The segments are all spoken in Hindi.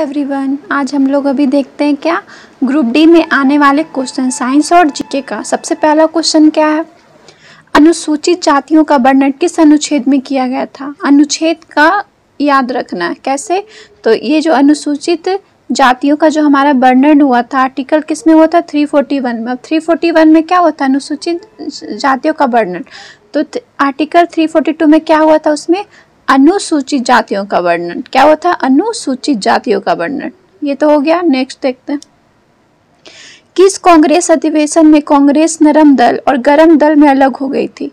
एवरीवन, आज हम लोग अभी देखते हैं क्या ग्रुप डी में आने वाले क्वेश्चन साइंस और जीके का। सबसे पहला क्वेश्चन क्या है, अनुसूचित जातियों का वर्णन किस अनुच्छेद में किया गया था। अनुच्छेद का याद रखना है कैसे, तो ये जो अनुसूचित जातियों का जो हमारा वर्णन हुआ था आर्टिकल किस में हुआ था 341 में। अब 341 में क्या होता है अनुसूचित जातियों का वर्णन, तो आर्टिकल 342 में क्या हुआ था, उसमें अनुसूचित जातियों का वर्णन क्या हुआ था, अनुसूचित जातियों का वर्णन। ये तो हो गया। नेक्स्ट देखते हैं, किस कांग्रेस अधिवेशन में कांग्रेस नरम दल और गरम दल में अलग हो गई थी।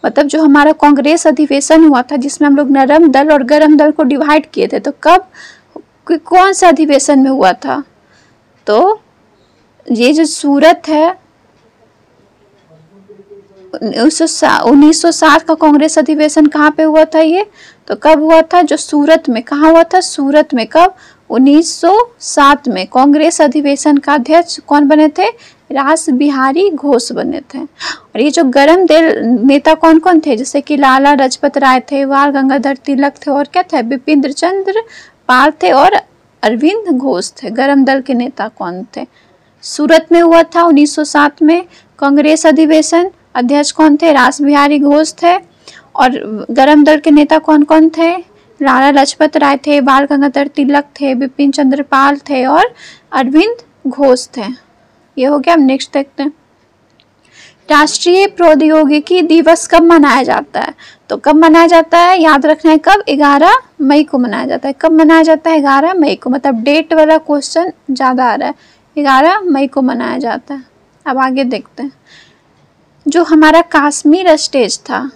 मतलब जो हमारा कांग्रेस अधिवेशन हुआ था जिसमें हम लोग नरम दल और गरम दल को डिवाइड किए थे, तो कब कौन सा अधिवेशन में हुआ था, तो ये जो सूरत है 1960 का कांग्रेस अधिवेशन कहाँ पे हुआ था, ये तो कब हुआ था, जो सूरत में। कहाँ हुआ था, सूरत में। कब, 1907 में। कांग्रेस अधिवेशन का अध्यक्ष कौन बने थे, रास बिहारी घोष बने थे। और ये जो गरम दल नेता कौन कौन थे, जैसे कि लाला लाजपत राय थे, बाल गंगाधर तिलक थे, और क्या थे, बिपिन चंद्र पाल थे और अरविंद घोष थे। गरम दल के नेता कौन थे, सूरत में हुआ था 1907 में कांग्रेस अधिवेशन। अध्यक्ष कौन थे, रास बिहारी घोष थे। और गरम दल के नेता कौन कौन थे, लाला लाजपत राय थे, बाल गंगाधर तिलक थे, बिपिन चंद्र पाल थे और अरविंद घोष थे। ये हो गया। नेक्स्ट देखते हैं, राष्ट्रीय प्रौद्योगिकी दिवस कब मनाया जाता है, तो कब मनाया जाता है, याद रखना है कब, 11 मई को मनाया जाता है। कब मनाया जाता है, 11 मई को। मतलब डेट वाला क्वेश्चन ज़्यादा आ रहा है, 11 मई को मनाया जाता है। अब आगे देखते हैं, जो हमारा कश्मीर स्टेज था,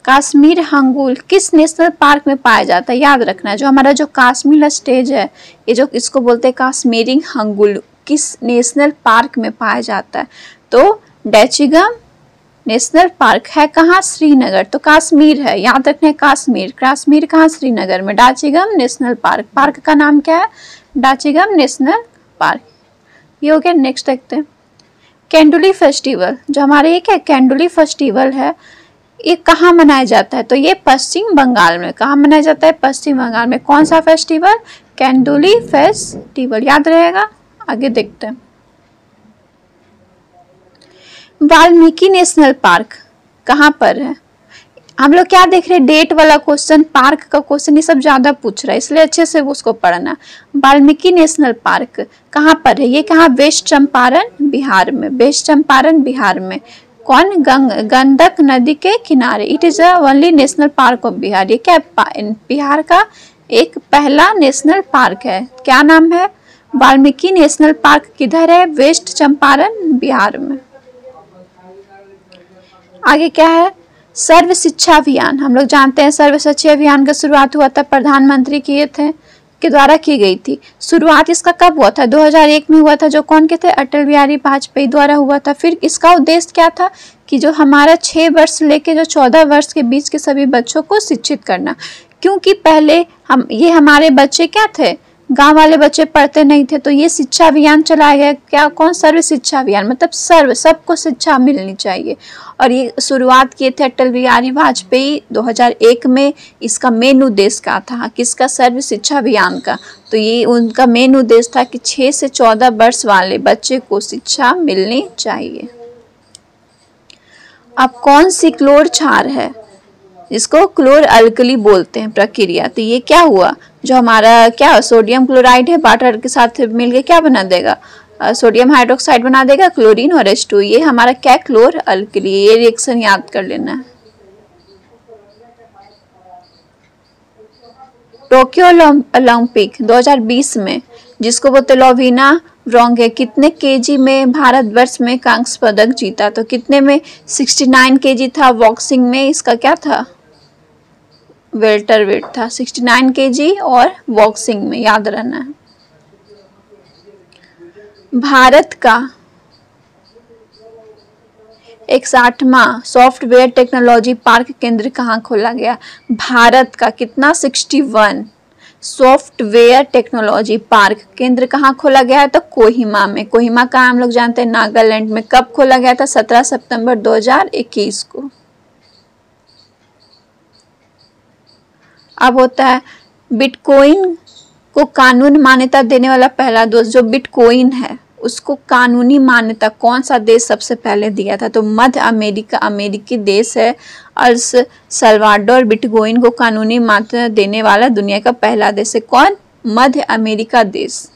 कश्मीर हंगुल किस नेशनल पार्क में पाया जाता है, याद रखना है। जो हमारा जो कश्मीर स्टेज है, ये जो इसको बोलते हैं कश्मीरी हंगुल, किस नेशनल पार्क में पाया जाता है, तो डैचिगम नेशनल पार्क है कहाँ, श्रीनगर। तो कश्मीर है, याद रखना है कश्मीर। कश्मीर कहाँ, श्रीनगर में। डाचिगम नेशनल पार्क, पार्क का नाम क्या है, डाचिगम नेशनल पार्क। ये हो गया। नेक्स्ट देखते हैं, कैंडुली फेस्टिवल, जो हमारे ये क्या कैंडुली फेस्टिवल है, ये कहाँ मनाया जाता है, तो ये पश्चिम बंगाल में। कहाँ मनाया जाता है, पश्चिम बंगाल में। कौन सा फेस्टिवल, कैंडुली फेस्टिवल, याद रहेगा। आगे देखते हैं, वाल्मीकि नेशनल पार्क कहाँ पर है। हम लोग क्या देख रहे हैं, डेट वाला क्वेश्चन, पार्क का क्वेश्चन, ये सब ज्यादा पूछ रहा है, इसलिए अच्छे से उसको पढ़ना। वाल्मीकि नेशनल पार्क कहाँ पर है, ये कहाँ, वेस्ट चंपारण बिहार में। वेस्ट चंपारण बिहार में। कौन, गंडक नदी के किनारे। It is the only national park of Bihar. ये क्या, बिहार का एक पहला नेशनल पार्क है। क्या नाम है, वाल्मीकि नेशनल पार्क। किधर है, वेस्ट चंपारण बिहार में। आगे क्या है, सर्व शिक्षा अभियान। हम लोग जानते हैं सर्व शिक्षा अभियान का शुरुआत हुआ था प्रधानमंत्री के द्वारा की गई थी। शुरुआत इसका कब हुआ था, 2001 में हुआ था। जो कौन के थे, अटल बिहारी वाजपेयी द्वारा हुआ था। फिर इसका उद्देश्य क्या था कि जो हमारा 6 वर्ष लेके जो 14 वर्ष के बीच के सभी बच्चों को शिक्षित करना। क्योंकि पहले हमारे बच्चे क्या थे, गांव वाले बच्चे पढ़ते नहीं थे, तो ये शिक्षा अभियान चलाया गया। क्या, कौन, सर्व शिक्षा अभियान, मतलब सबको शिक्षा मिलनी चाहिए। और ये शुरुआत किए थे अटल बिहारी वाजपेयी 2001 में। इसका मेन उद्देश्य क्या था, किसका, सर्व शिक्षा अभियान का। तो ये उनका मेन उद्देश्य था कि 6 से 14 वर्ष वाले बच्चे को शिक्षा मिलनी चाहिए। अब कौन सी क्लोर क्षार है, इसको क्लोर अल्कली बोलते हैं प्रक्रिया। तो ये क्या हुआ, जो हमारा क्या सोडियम क्लोराइड है, वाटर के साथ मिलके क्या बना देगा, सोडियम हाइड्रोक्साइड बना देगा, क्लोरीन और H2। ये हमारा क्या, क्लोर अल्कली। ये रिएक्शन याद कर लेना है। टोक्यो ओलंपिक 2020 में, जिसको बोलते लोवीना व्रोंगे, कितने केजी में भारतवर्ष में कांस्य पदक जीता, तो कितने में, 69 केजी था। बॉक्सिंग में इसका क्या था, वेल्टर वेट था, 69 केजी। और बॉक्सिंग में याद रहना है। भारत का 61वां सॉफ्टवेयर टेक्नोलॉजी पार्क केंद्र कहाँ खोला गया, भारत का कितना, 61 सॉफ्टवेयर टेक्नोलॉजी पार्क केंद्र कहाँ खोला गया है, तो कोहिमा में। कोहिमा का हम लोग जानते हैं नागालैंड में। कब खोला गया था, 17 सितंबर 2021 को। अब होता है बिटकॉइन को कानून मान्यता देने वाला पहला देश जो बिटकॉइन है, उसको कानूनी मान्यता कौन सा देश सबसे पहले दिया था? तो मध्य अमेरिका अमेरिकी देश है अल सल्वाडोर बिटकॉइन को कानूनी मान्यता देने वाला दुनिया का पहला देश है। कौन? मध्य अमेरिका देश।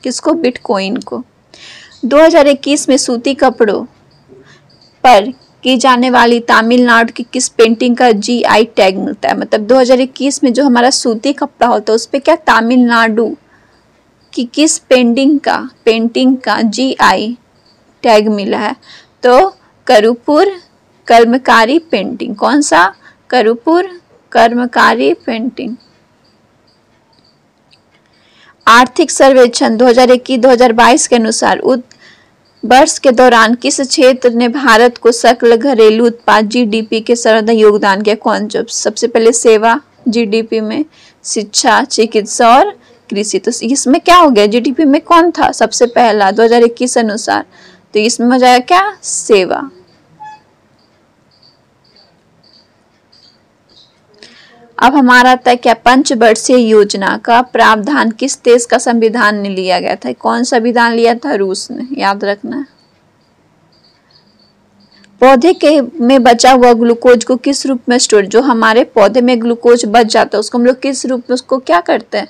किसको? बिटकॉइन को। 2021 में सूती कपड़ों पर की जाने वाली तमिलनाडु की किस पेंटिंग का जीआई टैग मिलता है? मतलब 2021 में जो हमारा सूती कपड़ा होता है उस पे क्या तमिलनाडु की किस पेंटिंग का जीआई टैग मिला है? तो करुपुर कर्मकारी पेंटिंग। कौन सा? करुपुर कर्मकारी पेंटिंग। आर्थिक सर्वेक्षण 2021-2022 के अनुसार वर्ष के दौरान किस क्षेत्र ने भारत को सकल घरेलू उत्पाद जीडीपी के सर्वाधिक योगदान किया? कौन? जो सबसे पहले सेवा जीडीपी में, शिक्षा, चिकित्सा और कृषि। तो इसमें क्या हो गया? जीडीपी में कौन था सबसे पहला 2021 अनुसार? तो इसमें हो जाएगा क्या? सेवा। अब हमारा आता है क्या? पंचवर्षीय योजना का प्रावधान किस देश का संविधान ने लिया गया था? कौन संविधान लिया था? रूस ने। याद रखना है। पौधे के में बचा हुआ ग्लूकोज को किस रूप में स्टोर? जो हमारे पौधे में ग्लूकोज बच जाता है उसको हम लोग किस रूप में उसको क्या करते हैं?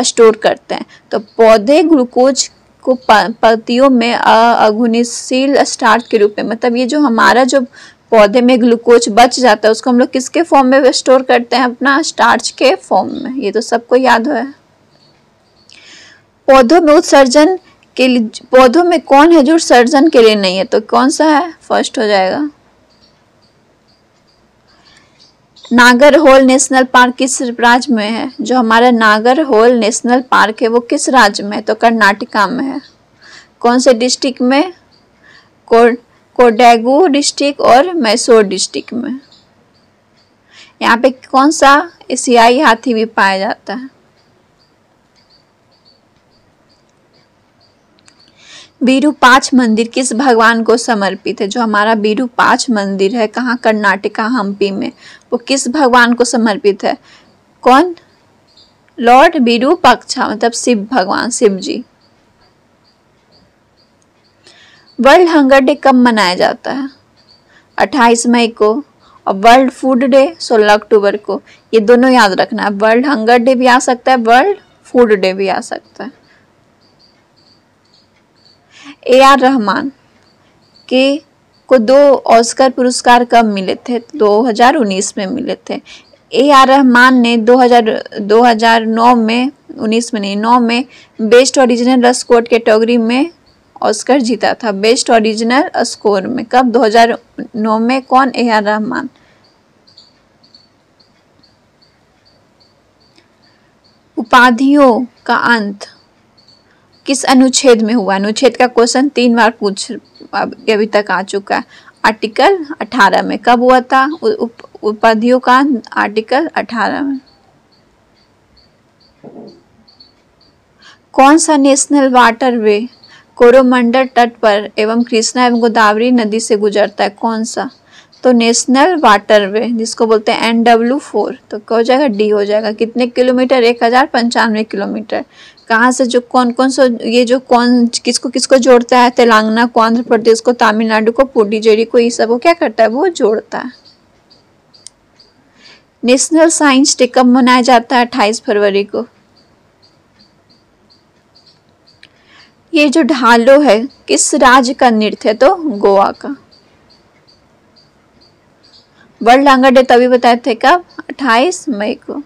स्टोर करते हैं। तो पौधे ग्लूकोज को पत्तियों में अघुलनशील स्टार्च के रूप में, मतलब ये जो हमारा जो पौधे में ग्लूकोज बच जाता है उसको हम लोग किसके फॉर्म में स्टोर करते हैं? अपना स्टार्च के फॉर्म में। ये तो सबको याद है। पौधों में उत्सर्जन के लिए, पौधों में कौन है जो उत्सर्जन के लिए नहीं है? तो कौन सा है? फर्स्ट हो जाएगा नागरहोल नेशनल पार्क किस राज्य में है? जो हमारा नागरहोल नेशनल पार्क है वो किस राज्य में है? तो कर्नाटका में है। कौन से डिस्ट्रिक्ट में? कोडागू डिस्ट्रिक्ट और मैसूर डिस्ट्रिक्ट में। यहाँ पे कौन सा एशियाई हाथी भी पाया जाता है? विरूपाक्ष मंदिर किस भगवान को समर्पित है? जो हमारा विरूपाक्ष मंदिर है कहाँ? कर्नाटका हम्पी में। वो किस भगवान को समर्पित है? कौन? लॉर्ड विरूपाक्षा, मतलब शिव भगवान, शिव जी। वर्ल्ड हंगर डे कब मनाया जाता है? 28 मई को। और वर्ल्ड फूड डे 16 अक्टूबर को। ये दोनों याद रखना है। वर्ल्ड हंगर डे भी आ सकता है, वर्ल्ड फूड डे भी आ सकता है। ए.आर. रहमान के को 2 ऑस्कर पुरस्कार कब मिले थे? 2019 में मिले थे। ए.आर. रहमान ने 2009 में, 19 में नहीं, 9 में बेस्ट ओरिजिनल स्कोर कैटेगरी में ऑस्कर जीता था। बेस्ट ओरिजिनल स्कोर में कब? 2009 में। कौन? ए.आर. रहमान। उपाधियों का अंत किस अनुच्छेद में हुआ? अनुच्छेद का क्वेश्चन 3 बार अभी तक आ चुका है। आर्टिकल 18 में। कब हुआ था उपाधियों का? आर्टिकल 18 में। कौन सा नेशनल वाटरवे कोरोमंडल तट पर एवं कृष्णा एवं गोदावरी नदी से गुजरता है? कौन सा? तो नेशनल वाटरवे जिसको बोलते हैं NW4। तो क्या हो जाएगा? डी हो जाएगा। कितने किलोमीटर? 1095 किलोमीटर। कहाँ से? जो कौन सा, ये जो कौन किसको किसको जोड़ता है? तेलंगाना को, आंध्र प्रदेश को, तमिलनाडु को, पुडुचेरी को, ये सब को क्या करता है? वो जोड़ता है। नेशनल साइंस डे कब मनाया जाता है? 28 फरवरी को। ये जो ढालो है किस राज्य का नृत्य है? तो गोवा का। वर्ल्ड हंगर डे तभी बताए थे कब? 28 मई को।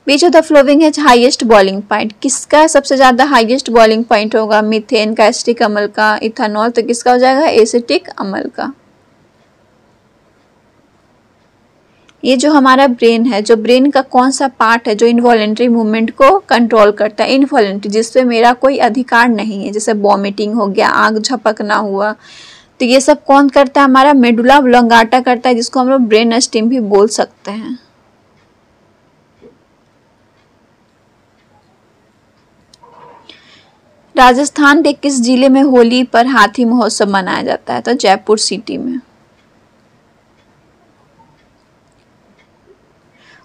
बीच ऑफ द फ्लोइंग है हाईएस्ट बॉइलिंग पॉइंट। किसका सबसे ज्यादा हाईएस्ट बॉइलिंग पॉइंट होगा? मीथेन का, एसिटिक अम्ल का, इथेनॉल। तो किसका हो जाएगा? एसिटिक अम्ल का। ये जो हमारा ब्रेन है, जो ब्रेन का कौन सा पार्ट है जो इनवॉलेंट्री मूवमेंट को कंट्रोल करता है? इनवॉलेंट्री, जिसपे मेरा कोई अधिकार नहीं है, जैसे वॉमिटिंग हो गया, आग झपकना हुआ, तो ये सब कौन करता है? हमारा मेडुला ऑब्लोंगाटा करता है, जिसको हम लोग ब्रेन स्टेम भी बोल सकते हैं। राजस्थान के किस जिले में होली पर हाथी महोत्सव मनाया जाता है? तो जयपुर सिटी में।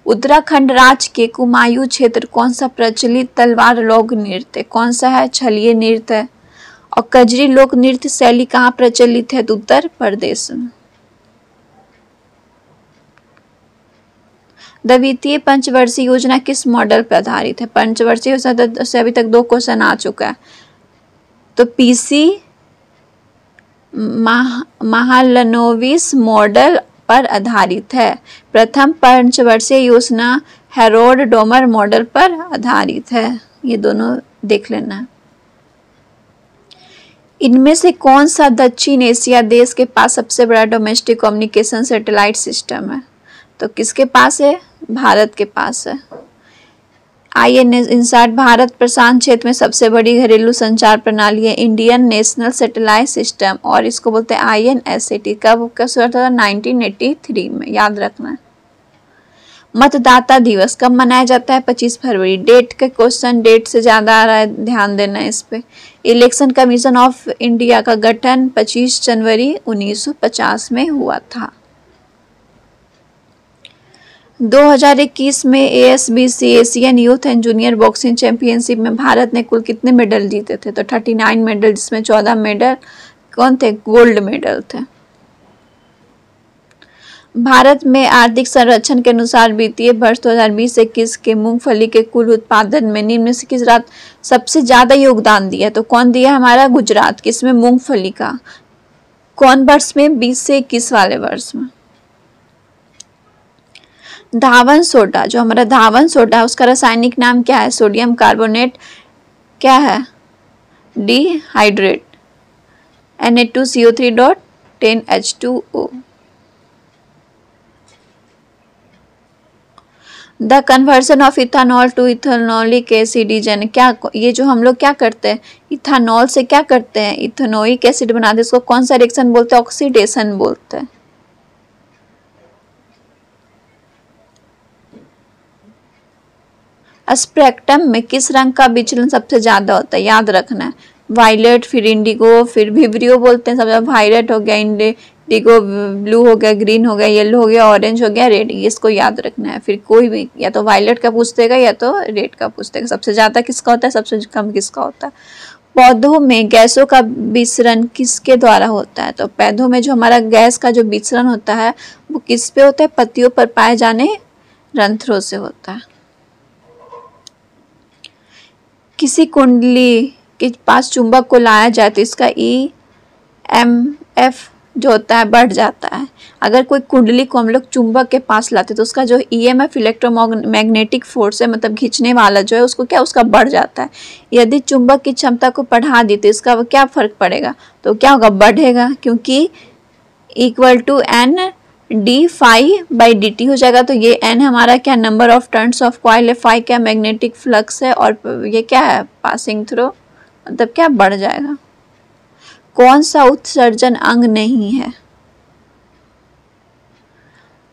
उत्तराखंड राज्य के कुमायूं क्षेत्र कौन सा प्रचलित तलवार लोक नृत्य कौन सा है? छलिए नृत्य। और कजरी लोक नृत्य शैली कहाँ प्रचलित है? तो उत्तर प्रदेश में। द्वितीय पंचवर्षीय योजना किस मॉडल पर आधारित है? पंचवर्षीय योजना से अभी तक 2 क्वेश्चन आ चुका है, तो पीसी महालनोबिस मॉडल पर आधारित है। प्रथम पंचवर्षीय योजना हेरोल्ड डोमर मॉडल पर आधारित है। ये दोनों देख लेना। इनमें से कौन सा दक्षिण एशिया देश के पास सबसे बड़ा डोमेस्टिक कम्युनिकेशन सैटेलाइट सिस्टम है? तो किसके पास है? भारत के पास है। INSAT भारत प्रशांत क्षेत्र में सबसे बड़ी घरेलू संचार प्रणाली है, इंडियन नेशनल सैटेलाइट सिस्टम, और इसको बोलते हैं INSAT। कब शुरू हुआ था? 1983 में, याद रखना है। मतदाता दिवस कब मनाया जाता है? 25 फरवरी। डेट के क्वेश्चन डेट से ज़्यादा आ रहा है, ध्यान देना है इस पे। इलेक्शन कमीशन ऑफ इंडिया का गठन 25 जनवरी 1950 में हुआ था। 2021 में ASBC Asian youth and junior boxing championship में भारत ने कुल कितने मेडल जीते थे? तो 39 मेडल, जिसमें 14 मेडल कौन थे? गोल्ड मेडल थे। भारत में आर्थिक संरक्षण के अनुसार वित्तीय वर्ष 2020-21 के मूंगफली के कुल उत्पादन में निम्न से किस राज्य सबसे ज्यादा योगदान दिया? तो कौन दिया? हमारा गुजरात। किसमें? मूंगफली का। कौन वर्ष में? 20 से 21 वाले वर्ष में। धावन सोडा, जो हमारा धावन सोडा है, उसका रासायनिक नाम क्या है? सोडियम कार्बोनेट क्या है? Dehydrate, Na2CO3.10H2O। The conversion of ethanol to ethanolic acid is an, क्या ये जो हम लोग क्या करते हैं इथानॉल से क्या करते हैं? इथेनोइक एसिड बनाते हैं। इसको कौन सा रिएक्शन बोलते हैं? ऑक्सीडेशन बोलते हैं। स्पेक्ट्रम में किस रंग का विचलन सबसे ज्यादा होता है? याद रखना है। वायलेट, फिर इंडिगो, फिर विब्रियो बोलते हैं सब। वायलेट हो गया, इंडिगो ब्लू हो गया, ग्रीन हो गया, येलो हो गया, ऑरेंज हो गया, रेड। इसको याद रखना है। फिर कोई भी या तो वायलेट का पूछ देगा या तो रेड का पूछ देगा। सबसे ज्यादा किसका होता है? सबसे कम किसका होता है? पौधों में गैसों का विसरण किसके द्वारा होता है? तो पौधों में जो हमारा गैस का जो विसरण होता है वो किस पे होता है? पत्तियों पर पाए जाने रंध्रों से होता है। किसी कुंडली के पास चुंबक को लाया जाए तो इसका EMF जो होता है बढ़ जाता है। अगर कोई कुंडली को हम लोग चुंबक के पास लाते तो उसका जो EMF इलेक्ट्रोमैग्नेटिक फोर्स है, मतलब खींचने वाला जो है, उसको क्या उसका बढ़ जाता है। यदि चुंबक की क्षमता को बढ़ा दी तो इसका क्या फर्क पड़ेगा? तो क्या होगा? बढ़ेगा, क्योंकि इक्वल टू N/d∅/dt हो जाएगा। तो ये N हमारा क्या number of turns of coil है, फाई क्या मैग्नेटिक फ्लक्स है, और ये क्या है? पासिंग थ्रू, मतलब क्या बढ़ जाएगा। कौन सा उत्सर्जन अंग नहीं है?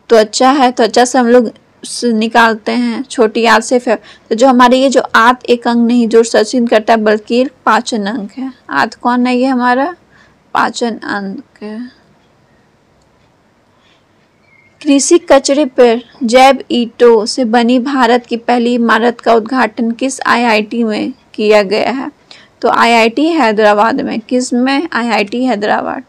त्वचा है। त्वचा से हम लोग निकालते हैं छोटी आंत से। फिर तो जो हमारे ये जो आंत एक अंग नहीं जो उत्सर्जित करता है, बल्कि पाचन अंग है। आंत कौन है? ये हमारा पाचन अंग है। कृषि कचरे पर जैव ईंटों से बनी भारत की पहली इमारत का उद्घाटन किस IIT में किया गया है? तो IIT हैदराबाद में। किस में? IIT हैदराबाद।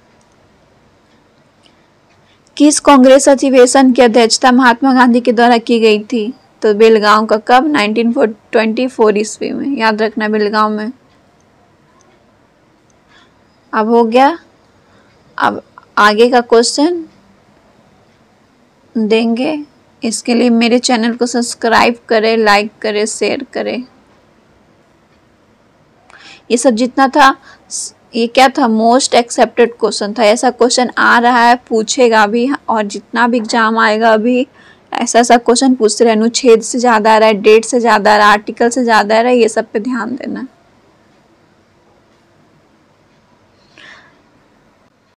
किस कांग्रेस अधिवेशन की अध्यक्षता महात्मा गांधी के द्वारा की गई थी? तो बेलगांव का। कब? 1924 ईस्वी में। याद रखना, बेलगांव में। अब हो गया। अब आगे का क्वेश्चन देंगे। इसके लिए मेरे चैनल को सब्सक्राइब करें, लाइक करें, शेयर करें। ये सब जितना था, ये क्या था? मोस्ट एक्सेप्टेड क्वेश्चन था। ऐसा क्वेश्चन आ रहा है, पूछेगा भी, और जितना भी एग्जाम आएगा अभी ऐसा क्वेश्चन पूछते रहे। अनुच्छेद से ज़्यादा आ रहा है, डेट से ज़्यादा आ रहा है, आर्टिकल से ज़्यादा आ रहा है, ये सब पे ध्यान देना।